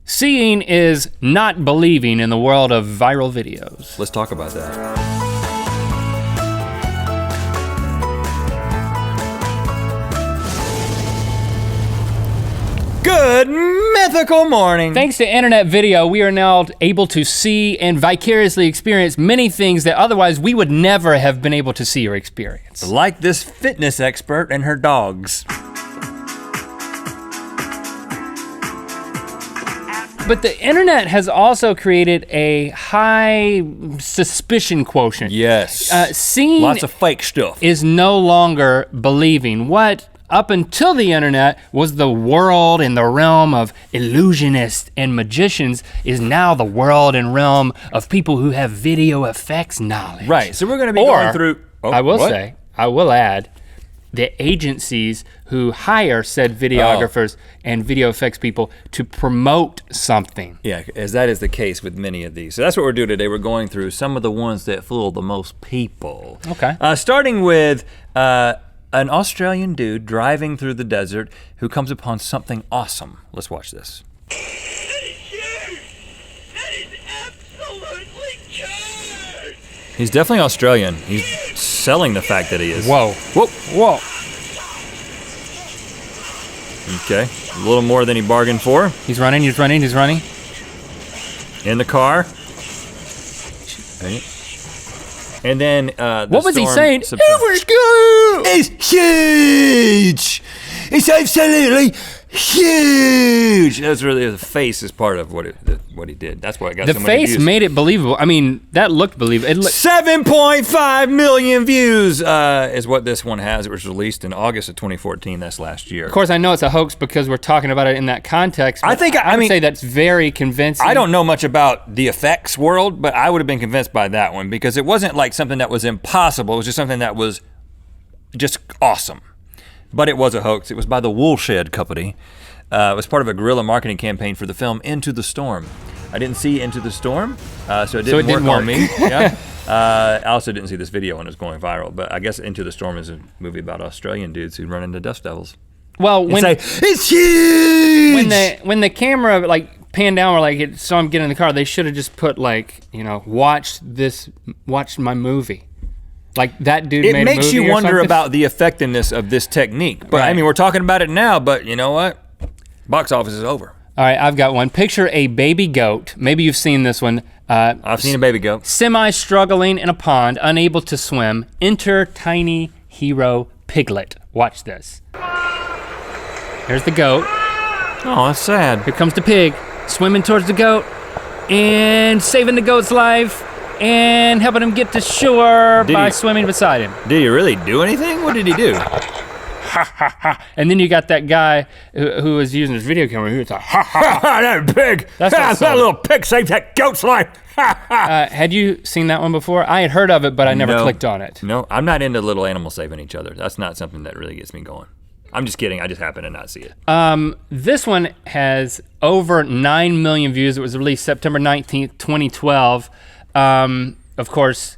Seeing is not believing in the world of viral videos. Let's talk about that. Good mythical morning. Thanks to internet video, we are now able to see and vicariously experience many things that otherwise we would never have been able to see or experience. Like this fitness expert and her dogs. But the internet has also created a high suspicion quotient. Yes. Seeing lots of fake stuff. Is no longer believing. What up until the internet was the world and the realm of illusionists and magicians is now the world and realm of people who have video effects knowledge. Right, so we're gonna be going through. I will add, the agencies who hire said videographers and video effects people to promote something. Yeah, as that is the case with many of these. So that's what we're doing today. We're going through some of the ones that fool the most people. Okay. Starting with an Australian dude driving through the desert who comes upon something awesome. Let's watch this. That is huge! That is absolutely huge! He's definitely Australian. He's selling the fact that he is. Whoa. Whoa. Whoa. Okay, a little more than he bargained for. He's running, he's running, he's running. In the car. And then what was he saying? It was good! It's huge! It's absolutely huge! That's really, the face is part of what he did. That's why it got so many views. The face made it believable. I mean, that looked believable. 7.5 million views is what this one has. It was released in August of 2014, that's last year. Of course, I know it's a hoax because we're talking about it in that context. I would say that's very convincing. I don't know much about the effects world, but I would have been convinced by that one because it wasn't like something that was impossible. It was just something that was just awesome. But it was a hoax. It was by the Woolshed Company. It was part of a guerrilla marketing campaign for the film Into the Storm. I didn't see Into the Storm, so it didn't work on me. Yeah. I also didn't see this video when it was going viral, but I guess Into the Storm is a movie about Australian dudes who run into dust devils. Well, when it's huge! When the camera like panned down or like it saw him get in the car, they should have just put like, you know, watch my movie. Like that dude made a movie. It makes you wonder about the effectiveness of this technique. But I mean, we're talking about it now, but you know what? Box office is over. All right, I've got one. Picture a baby goat. Maybe you've seen this one. I've seen a baby goat. Semi-struggling in a pond, unable to swim. Enter tiny hero piglet. Watch this. Here's the goat. Oh, that's sad. Here comes the pig, swimming towards the goat and saving the goat's life and helping him get to shore by swimming beside him. Did he really do anything? What did he do? And then you got that guy who was using his video camera who was like, ha ha, that pig. That little pig saved that goat's life. Had you seen that one before? I had heard of it, but I never clicked on it. No, I'm not into little animals saving each other. That's not something that really gets me going. I'm just kidding, I just happen to not see it. This one has over 9 million views. It was released September 19th, 2012. Of course,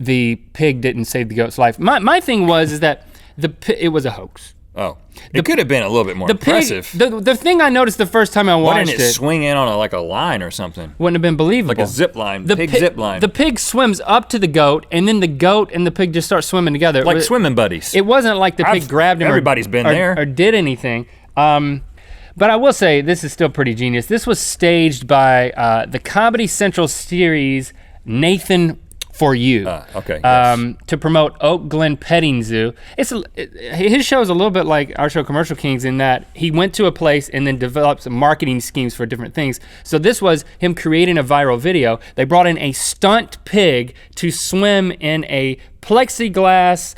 the pig didn't save the goat's life. My thing is that it was a hoax. Oh, it could have been a little bit more impressive. The thing I noticed the first time I watched it. Why didn't it swing in on like a line or something? Wouldn't have been believable. Like a zip line, zip line. The pig swims up to the goat, and then the goat and the pig just start swimming together. Like swimming buddies. It wasn't like the pig grabbed him Everybody's been there. Or did anything. But I will say, this is still pretty genius. This was staged by the Comedy Central series, Nathan For You. Okay. Yes. To promote Oak Glen Petting Zoo. His show is a little bit like our show Commercial Kings in that he went to a place and then developed some marketing schemes for different things. So this was him creating a viral video. They brought in a stunt pig to swim in a plexiglass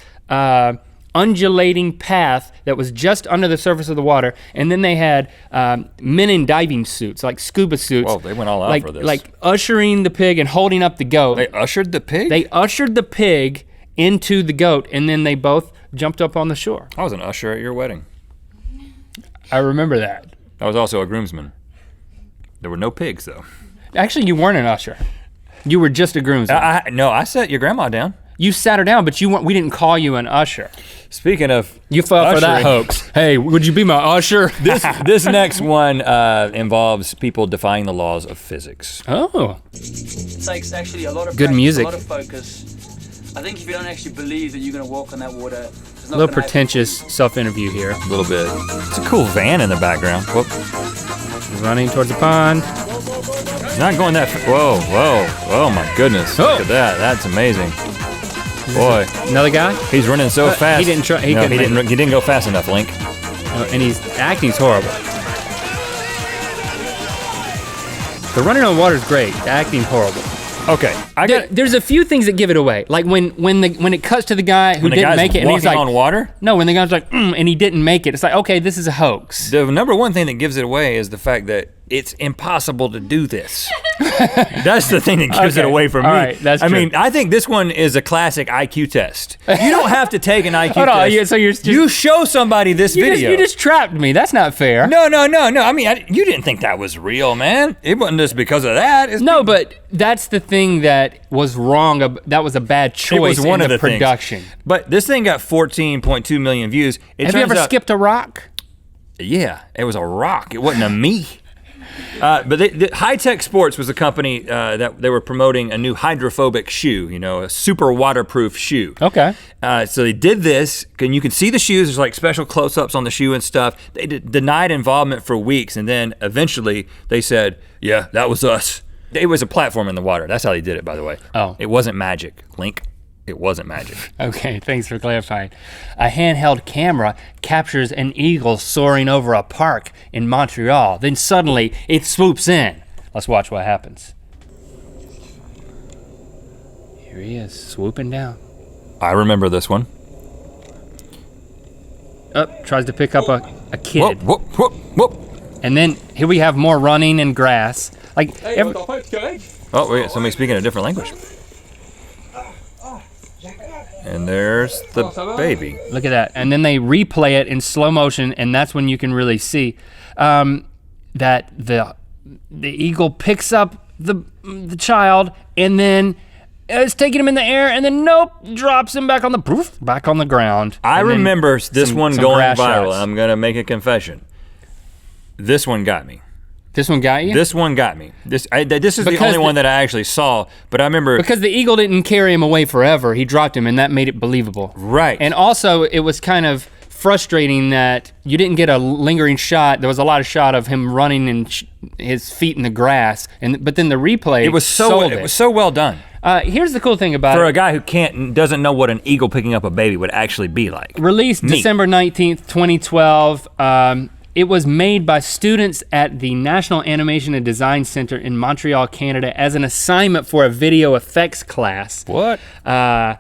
undulating path that was just under the surface of the water, and then they had men in diving suits, like scuba suits. Whoa, they went all out for this. Like ushering the pig and holding up the goat. They ushered the pig? They ushered the pig into the goat, and then they both jumped up on the shore. I was an usher at your wedding. I remember that. I was also a groomsman. There were no pigs, though. Actually, you weren't an usher. You were just a groomsman. No, I set your grandma down. You sat her down, but we didn't call you an usher. Speaking of You fell for that ushering, hoax. Hey, would you be my usher? This next one involves people defying the laws of physics. Oh. It takes actually a lot of Good practice, music. a lot of focus. I think if you don't actually believe that you're going to walk on that water, it's A not little gonna pretentious self-interview here. A little bit. It's a cool van in the background. Whoop. Running towards the pond. It's not going that whoa, whoa. Oh my goodness. Oh. Look at that. That's amazing. Boy, Another guy? he's running so fast. he didn't try- he no, couldn't make it. he didn't go fast enough, Link. And he's acting's horrible. The running on water is great. The acting's horrible. Okay, There's a few things that give it away. Like when it cuts to the guy who when the didn't guy's make it, and he's walking like, on water. no, when the guy's like, and he didn't make it, it's like, okay, this is a hoax. The number one thing that gives it away is the fact that it's impossible to do this. That's the thing that gives it Okay, away from all me. right, that's I true. mean, I think this one is a classic IQ test. You don't have to take an IQ Hold on, test. so you're just- you show somebody this video. You just trapped me. That's not fair. No. I mean, you didn't think that was real, man. It wasn't just because of that. It's No, but that's the thing that was wrong. That was a bad choice it was one in of the the production. things. But this thing got 14.2 million views. It Have you turns ever out- skipped a rock? Yeah, it was a rock. It wasn't a me. But the High Tech Sports was a company that they were promoting a new hydrophobic shoe, a super waterproof shoe. Okay. So they did this, and you can see the shoes. There's like special close-ups on the shoe and stuff. They denied involvement for weeks, and then eventually they said, yeah, that was us. It was a platform in the water. That's how they did it, by the way. Oh. It wasn't magic, Link. It wasn't magic. Okay, thanks for clarifying. A handheld camera captures an eagle soaring over a park in Montreal. Then suddenly it swoops in. Let's watch what happens. Here he is, swooping down. I remember this one. Tries to pick up a kid. Whoop, whoop, whoop, whoop. And then here we have more running and grass. Like, Oh, wait, somebody's speaking a different language. And there's the baby. look at that. And then they replay it in slow motion, and that's when you can really see that the eagle picks up the child, and then it's taking him in the air, and then nope, drops him back on the ground. I And then remember this some one going grass viral. shots. I'm gonna make a confession. This one got me. This one got you? This one got me. This is the Because only one that I actually saw, but I remember. Because the eagle didn't carry him away forever. He dropped him, and that made it believable. Right. And also, it was kind of frustrating that you didn't get a lingering shot. There was a lot of shot of him running and his feet in the grass, but then the replay it was so well done. Here's the cool thing about For it. a guy who doesn't know what an eagle picking up a baby would actually be like. Released Neat. December 19th, 2012. It was made by students at the National Animation and Design Center in Montreal, Canada, as an assignment for a video effects class. What? The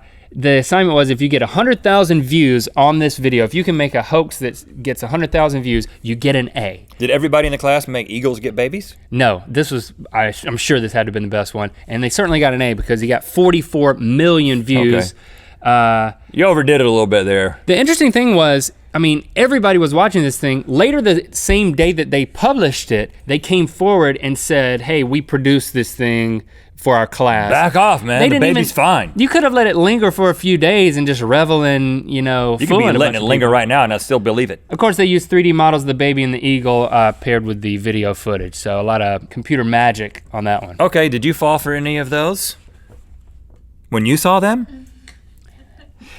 assignment was, if you get 100,000 views on this video, if you can make a hoax that gets 100,000 views, you get an A. Did everybody in the class make eagles get babies? No, this was, I'm sure this had to have been the best one. And they certainly got an A because he got 44 million views. You overdid it a little bit there. The interesting thing was, everybody was watching this thing. Later the same day that they published it, they came forward and said, hey, we produced this thing for our class. Back off, man. The baby's fine. You could have let it linger for a few days and just revel in, You could be fooling a letting bunch it of linger people. right now and I still believe it. Of course, they used 3D models of the baby and the eagle paired with the video footage. So a lot of computer magic on that one. Okay, did you fall for any of those? When you saw them?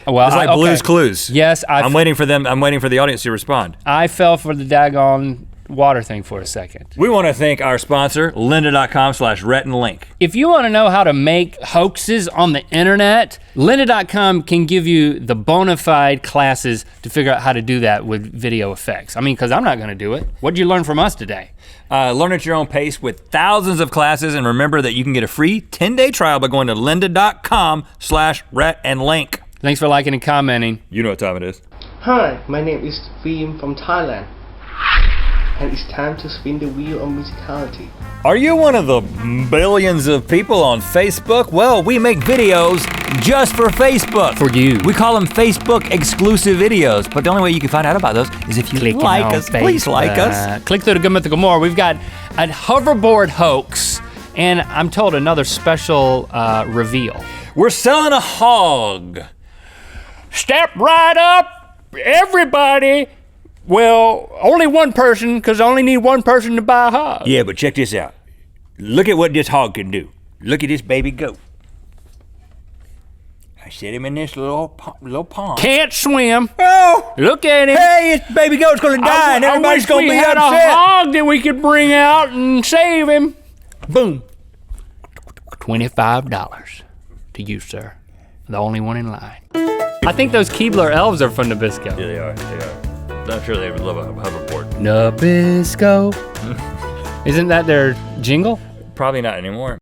Well, It's like Blue's Clues. Yes, I'm waiting for them. I'm waiting for the audience to respond. I fell for the daggone water thing for a second. We want to thank our sponsor, lynda.com/RhettandLink. If you want to know how to make hoaxes on the internet, lynda.com can give you the bona fide classes to figure out how to do that with video effects. Because I'm not gonna do it. What'd you learn from us today? Learn at your own pace with thousands of classes, and remember that you can get a free 10-day trial by going to lynda.com/RhettandLink. Thanks for liking and commenting. You know what time it is. Hi, my name is Wynne from Thailand, and it's time to spin the wheel of musicality. Are you one of the billions of people on Facebook? Well, we make videos just for Facebook. For you. We call them Facebook exclusive videos, but the only way you can find out about those is if you Clicking like on us. Please like us. Click through to Good Mythical More. We've got a hoverboard hoax, and I'm told another special reveal. We're selling a hog. Step right up, everybody. Well, only one person, because I only need one person to buy a hog. Yeah, but check this out. Look at what this hog can do. Look at this baby goat. I set him in this little pond. Can't swim. Oh, Look at him. hey, this baby goat's gonna die, and everybody's gonna be we had upset. a hog that we could bring out and save him. Boom. $25 to you, sir. The only one in line. I think those Keebler elves are from Nabisco. Yeah, they are. They are. I'm sure they would love a hoverboard. Nabisco. Isn't that their jingle? Probably not anymore.